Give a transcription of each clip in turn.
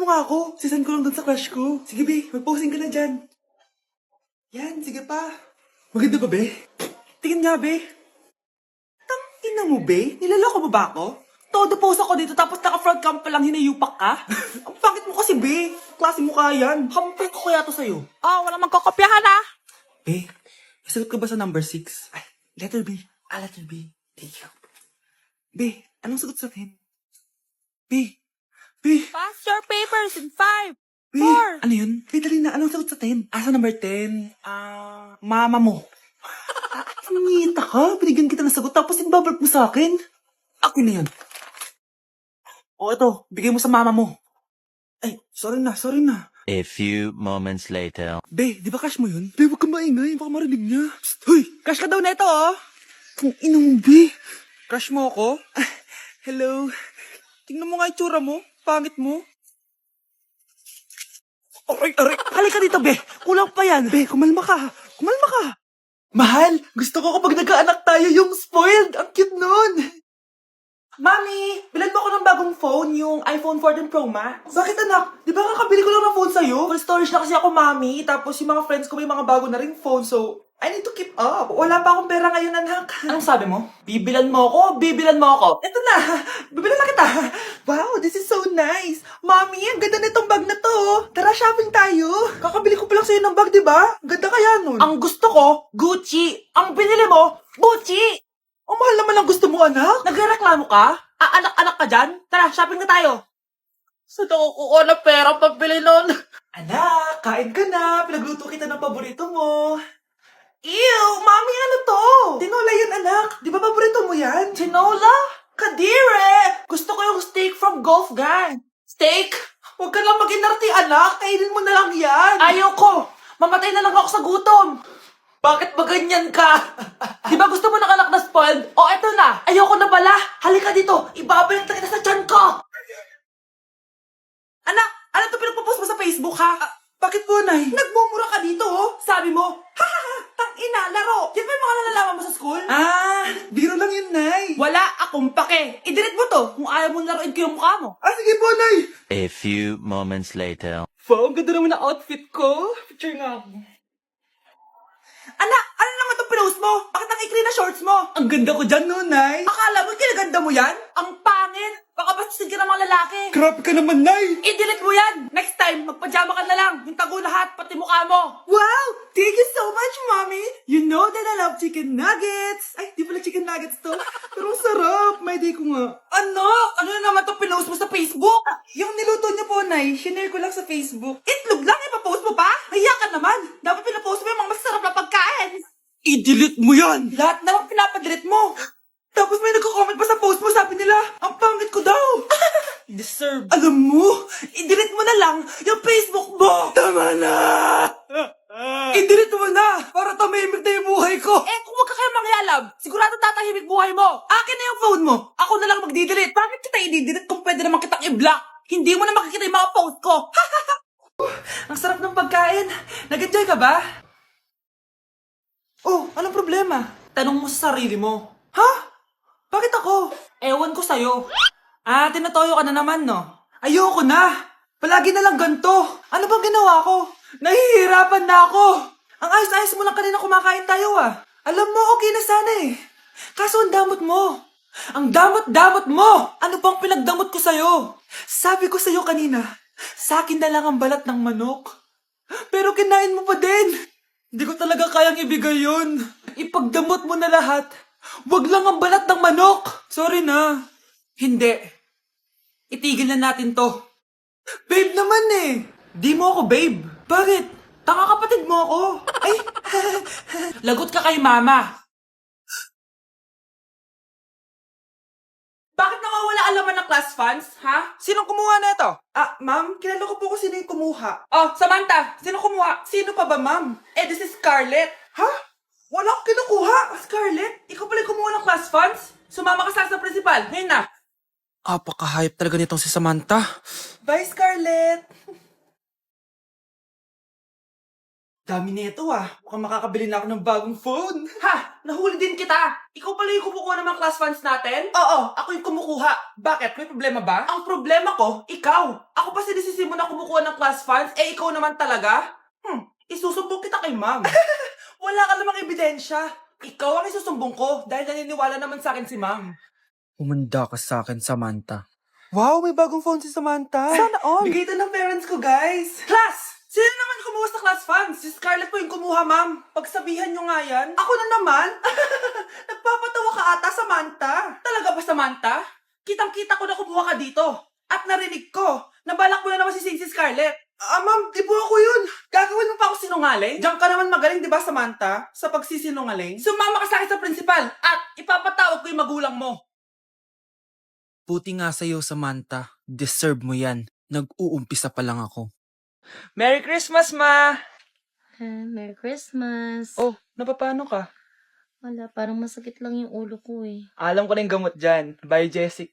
mo nga ako. Sisend ko lang dun sa crush ko. Sige, be. Mag-posing ka na dyan. Yan, sige pa. Maganda ba, be? Tingin nga, be. Tangina mo, be? Nilaloko mo ba ako? Todo post ako dito tapos naka-front cam pa lang hinayupak ka? Ang pangit mo kasi, be. Klase mo kaya yan. Hampir ko kaya to sa'yo. Walang magkokopyahan ah. Be, nasagot ka ba sa number 6? Ay, letter B. Letter B. Thank you. Be, anong sagot sa 10? B. Pass your papers in 5. Be, 4. ano yun? Be, dali na. Anong sagot sa 10? Sa number 10? Mama mo. Nangita ka? Binigyan kita ng sagot tapos inbabalik mo sa akin? Ako na yun. O, ito. Bigay mo sa mama mo. Ay, sorry na. A few moments later. Be, di ba crush mo yun? Be, huwag ka maingay. Baka marinig niya. Psst, hoy! Crush ka daw na ito, oh! Kung inong, Be. Crush mo ako? Hello? Tingnan mo nga yung tsura mo. Pangit mo. Aray! Halika dito, Be. Kulang pa yan. Be, kumalma ka. Mahal, gusto ko kapag nagkaanak tayo yung spoiled. Ang cute nun. Mami, bilan mo ako ng bagong phone, yung iPhone 14 Pro Max. Bakit anak? Di ba kakabili ko lang ng phone sa'yo? Full storage na kasi ako, Mami. Tapos yung mga friends ko may mga bago na ring phone, so I need to keep up. Wala pa akong pera ngayon, anak. Anong sabi mo? Bibilan mo ako. Eto na, bibilan na kita. Wow, this is so nice. Mami, ang ganda nitong bag na to. Tara, shopping tayo. Kakabili ko pa lang sa'yo ng bag, di ba? Ganda kaya nun. Ang gusto ko, Gucci. Ang binili mo, Gucci. Ang mahal naman ang gusto mo, anak. Nagreklamo ka? Anak-anak ka dyan? Tara, shopping na tayo. Saan ako kukuha ng pera pambili nun? Anak, kain ka na. Pinagluto kita ng paborito mo. Ew, Mami, ano to? Tinola yan, anak. Di ba paborito mo yan? Tinola? Kadire! Gusto ko yung steak from Golf Gang. Steak? Huwag ka lang mag-inarte, anak. Kainin mo na lang yan. Ayoko. Mamatay na lang ako sa gutom. Bakit ba ganyan ka? Di ba gusto mo ng anak na spoiled? O eto na. Ayoko na pala. Halika dito. Ibabalik na kita sa tiyan ko. Anak, ano to pinagpo-post mo sa Facebook, ha? Bakit po, Nay? Nagmumura ka dito, oh. Sabi mo, tang-ina, laro. Yan ba yung mga nalalaman mo sa school? Biro lang yun, Nay. Wala akong pake. I-delete mo to kung ayaw mo laruin ko yung mukha mo. Sige po, Nay. A few moments later. Wow, ang ganda naman na outfit ko. Picture nga ako. Anak, ano naman itong pinost mo? Bakit ang ikli na shorts mo? Ang ganda ko dyan, no, Nay. Akala mo, kinaganda mo yan? Ang pangit. Baka bastusin ka ng mga lalaki. Grabe ka naman, Nay. I-delete mo yan. Next time, magpajama ka na lang. Yung tago lahat, pati mukha mo. Wow! Thank you so much, Mommy! You know that I love chicken nuggets! Ay, di pala chicken nuggets to. Pero ang sarap. May day ko nga. Ano na naman to pinost mo sa Facebook? Yung niluto niya po, Nay, shinare ko lang sa Facebook. Itlog lang, ipapost mo pa? Hiya ka naman. Dapat pinapost mo yung mga masarap na pagkain. I-delete mo yan! Lahat na lang pinapadelete mo. Tapos may nagko-comment pa sa post mo, sabi nila, ang pangit ko daw. Deserve. Alam mo, i-delete mo na lang yung Facebook mo. Tama na! I-delete mo na para tumimik na yung buhay ko. Kung wag ka kayo mangyalab, sigurado tatahimik buhay mo. Akin na yung phone mo. Ako na lang magdi-delete. Bakit kita i-delete kung pwede naman kitang i-block? Hindi mo na makikita yung mga post ko. Ang sarap ng pagkain. Nag-enjoy ka ba? Oh, anong problema? Tanong mo sa sarili mo. Ha? Bakit ako? Ewan ko sa'yo. Tinatoyo ka na naman, no? Ayoko na. Palagi na lang ganito. Ano bang ginawa ko? Nahihirapan na ako. Ang ayos-ayos mo lang kanina kumakain tayo, ah. Alam mo, okay na sana eh. Kaso ang damot mo. Ang damot-damot mo. Ano bang pinagdamot ko sa'yo? Sabi ko sa'yo kanina, sa akin na lang ang balat ng manok. Pero kinain mo pa din. Hindi ko talaga kayang ibigay yun. Ipagdamot mo na lahat. Wag lang ang balat ng manok. Sorry na. Hindi. Itigil na natin to. Babe naman eh. Di mo ako babe. Bakit? Tanga kapatid mo ako. Ay. Lagot ka kay mama. Bakit nawawala alaman ng class funds, ha? Sinong kumuha na ito? Ma'am, kilala ko po kung sino yung kumuha. Oh, Samantha, sino kumuha? Sino pa ba, ma'am? This is Scarlett. Ha? Wala akong kinukuha. Scarlett, ikaw pala yung kumuha ng class funds? Sumama ka sa principal, ngayon na. Apaka-hype talaga nitong si Samantha. Bye, Scarlett. Dami nito ah. Mukhang makakabili na ako ng bagong phone. Ha! Nahuli din kita! Ikaw pala yung kumukuha ng mga class funds natin? Oo, ako yung kumukuha. Bakit? May problema ba? Ang problema ko, ikaw! Ako pa sinisisi mo na kumukuha ng class funds, eh ikaw naman talaga? Isusumbong kita kay ma'am. Wala ka namang ebidensya. Ikaw ang isusumbong ko dahil naniniwala naman sa akin si ma'am. Umanda ka sa akin, Samantha. Wow, may bagong phone si Samantha. Sana all. Bigay ito ng parents ko, guys. Class! Sino naman kumuha sa class funds? Si Scarlett po yung kumuha, ma'am. Pagsabihan nyo nga yan. Ako na naman? Nagpapatawa ka ata, Samantha. Talaga ba, Samantha? Kitang-kita ko na kumuha ka dito. At narinig ko, nabalak mo na naman si Scarlett. Ma'am, di po ako yun. Gagawin mo pa ako sinungaling? Diyan ka naman magaling, di ba, Samantha? Sa pagsisinungaling. Sumama ka sa akin sa principal at ipapatawag ko yung magulang mo. Buti nga sa'yo, Samantha. Deserve mo yan. Nag-uumpisa pa lang ako. Merry Christmas, Ma! Merry Christmas. Oh, napapano ka? Wala, parang masakit lang yung ulo ko eh. Alam ko na yung gamot dyan. By Jessic.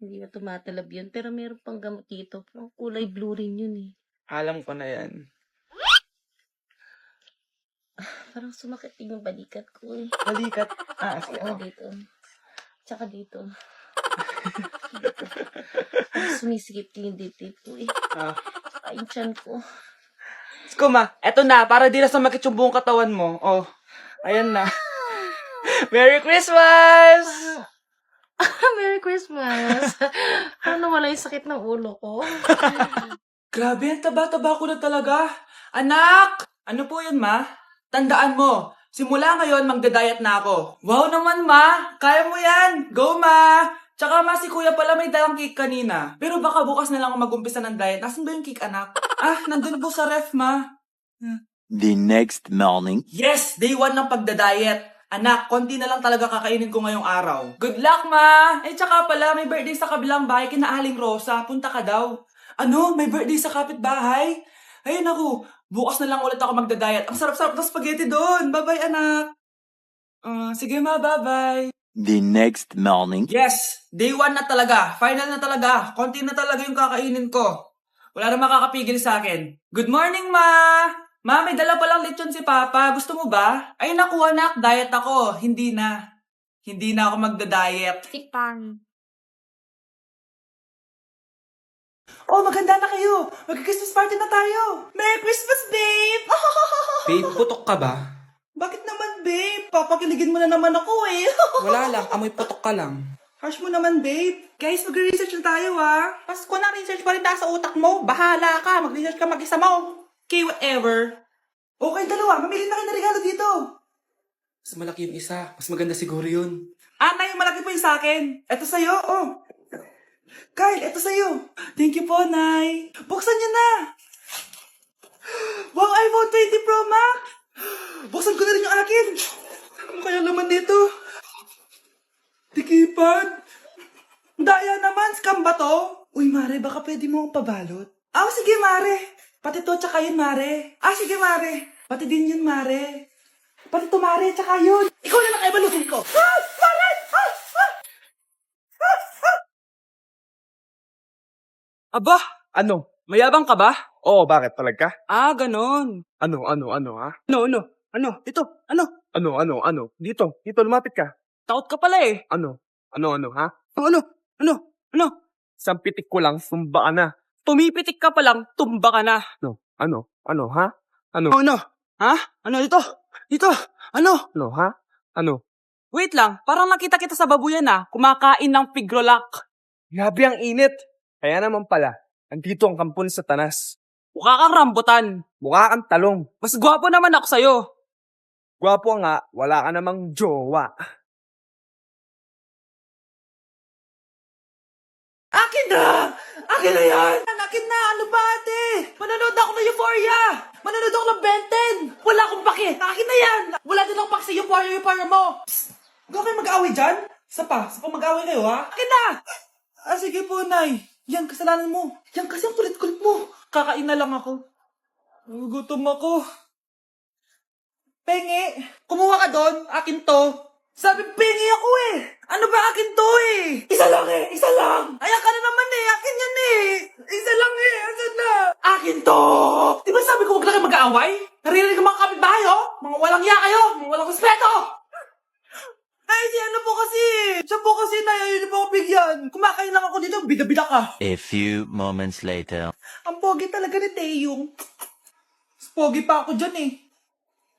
Hindi na tumatalab yun, pero meron pang gamot dito. Parang kulay blue rin yun eh. Alam ko na yan. Parang sumakit din yung balikat ko eh. Balikat. Sige. Oo, dito. Tsaka dito. Parang sumisigip din yung dibdib ko eh. Tsaka yung tiyan ko. Skuma, eto na. Para di na sumakit yung buong katawan mo. Oh, ayan na. Merry Christmas! Merry Christmas! Parang nawala yung sakit ng ulo ko. Grabe, ang taba-taba ko na talaga. Anak! Ano po yun, ma? Tandaan mo, simula ngayon magda-diet na ako. Wow naman, ma! Kaya mo yan! Go, ma! Tsaka ma, si kuya pala may dalang cake kanina. Pero baka bukas na lang ako mag-umpisa ng diet. Nasaan ba yung cake, anak? Nandun po sa ref, ma. The next morning. Yes! Day 1 ng pagda-diet. Anak, konti na lang talaga kakainin ko ngayong araw. Good luck, ma! Tsaka pala, may birthday sa kabilang bahay kina Aling Rosa. Punta ka daw. Ano? May birthday sa kapitbahay? Ayun ako, bukas na lang ulit ako magda-diet. Ang sarap-sarap ng spaghetti doon. Bye-bye, anak. Sige, ma, bye-bye. The next morning. Yes! Day 1 na talaga. Final na talaga. Konti na talaga yung kakainin ko. Wala na makakapigil sa akin. Good morning, ma! Ma, may dala palang lechon si Papa. Gusto mo ba? Ay, naku anak. Diet ako. Hindi na. Hindi na ako magda-diet. Tikpan. Oh, maganda na kayo. Mag-Christmas party na tayo. Merry Christmas, babe! Babe, putok ka ba? Bakit naman, babe? Papakiligin mo na naman ako eh. Wala lang, amoy putok ka lang. Harsh mo naman, babe. Guys, magre-research na tayo, Pasko na, research pa rin nasa utak mo. Bahala ka. Mag-research ka mag-isa mo. Okay, whatever. Okay, dalawa. Mamili na kayo ng regalo dito. Mas malaki yung isa. Mas maganda siguro yun. Nay, malaki po yung sa akin. Ito sa'yo, oh. Kyle, ito sa'yo. Thank you po, Nay. Buksan niyo na. Wow, iPhone 20 Pro Max. Buksan ko na rin yung akin. Ano kaya naman dito? Tikipad. Daya naman, scam ba to? Uy, Mare, baka pwede mo akong pabalot. Sige, Mare. Pati to, tsaka yun, Mare. Sige, Mare. Pati din yun, Mare. Pati to, Mare, tsaka yun. Ikaw na lang kaibalutin ko. Mare! Aba, ano? Mayabang ka ba? Oo, bakit? Talag ka? Ganon. Ano, ha? Ano? Ito, ano? Ano? Dito, lumapit ka. Takot ka pala eh. Ano, ha? Ano? Isang pitik ko lang, sumba ka na. Pumipitik ka pa lang, tumba ka na. Ano, ha? Ano, Ano? Ha? Ano dito? Dito? Ano? ha? Ano? Wait lang, parang nakita kita sa babuyan kumakain ng pigrolak. Grabe ang init. Kaya naman pala, andito ang kampon sa tanas. Mukha kang rambutan. Mukha kang talong. Mas gwapo naman ako sa'yo. Gwapo nga, wala ka namang jowa. Akin na! Akin na yan! Akin na! Ano ba, ate? Manonood ako ng Euphoria! Manonood ako ng Ben 10! Wala akong pake! Akin na yan! Wala din akong pake sa Euphoria mo! Huwag kayo mag-away dyan? Sa pa mag-away kayo, ha? Akin na! Sige po, Nay. Yan, kasalanan mo. Yan kasi ang kulit-kulit mo. Kakain na lang ako. Gutom ako. Pengi, kumuha ka doon. Akin to. Sabi, pengi ako eh. Ano ba akin to eh? Isa lang eh. Isa lang. Ayan ka na naman eh. Akin yan eh. Isa lang eh. Asan na? Akin to. Di ba sabi ko huwag lang kayo mag-aaway? Narinig ang mga kapitbahay, oh! Mga walang iya kayo! Mga walang respeto! Ay, si ano po kasi? Siya po kasi tayo, yun po ako bigyan. Kumakain lang ako dito, bida-bida ka. A few moments later. Ang pogi talaga ni Taeyong. Mas pogi pa ako dyan eh.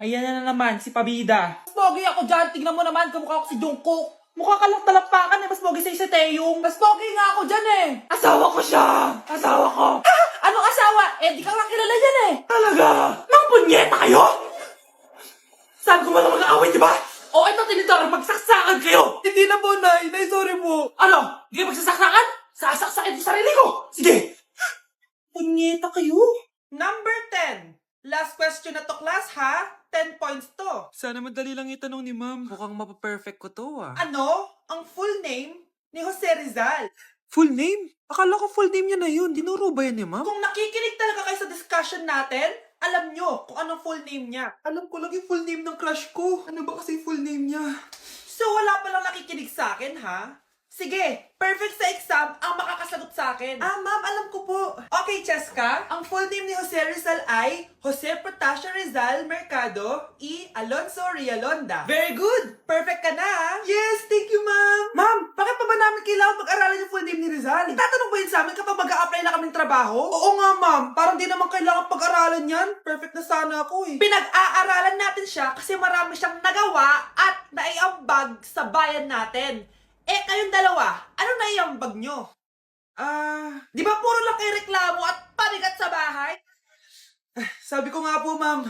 Ayan na naman, si Pabida. Mas pogi ako dyan, tignan mo naman, kamukha ako si Jungkook. Mukha ka lang talampakan eh, mas pogi sa'yo si Taeyong. Mas pogi nga ako dyan eh. Asawa ko siya! Asawa ko! Anong asawa? Eh, di ka nga kilala yan eh. Talaga? Mga punyeta kayo? Saan ko man ang mag-aaway, di ba? O, ito tinitara, magsaksakan kayo! Hindi na po, Nay. Nay, sorry po. Ano? Di kayo magsasaksakan? Sasaksakin ko sarili ko! Sige! Punyeta kayo? Number 10. Last question na to, class, ha? 10 points to. Sana madali lang itanong ni ma'am. Mukhang mapaperfect ko to ah. Ano? Ang full name ni Jose Rizal. Full name? Akala ko full name niya na yun. Dinuro ba yan ni ma'am? Kung nakikinig talaga kayo sa discussion natin, alam nyo kung anong full name niya. Alam ko lang yung full name ng crush ko. Ano ba kasi full name niya? So wala palang nakikinig sa akin, ha? Sige, perfect sa exam ang makakasagot sa akin. Ah, ma'am, alam ko po. Okay, Cheska, ang full name ni Jose Rizal ay Jose Protasio Rizal Mercado y Alonso Rialonda. Very good! Perfect ka na, ha? Yes, thank you, ma'am. Ma'am, bakit pa ba namin kailangan pag-aralan yung full name ni Rizal? Itatanong ba yun sa amin kapag mag-a-apply na kaming trabaho? Oo nga, ma'am. Parang di naman kailangan pag-aralan yan. Perfect na sana ako eh. Pinag-aaralan natin siya kasi marami siyang nagawa at naiambag sa bayan natin. Eh, kayong dalawa, ano naiambag nyo? Di ba puro lang kayo reklamo at panigat sa bahay? Sabi ko nga po, ma'am,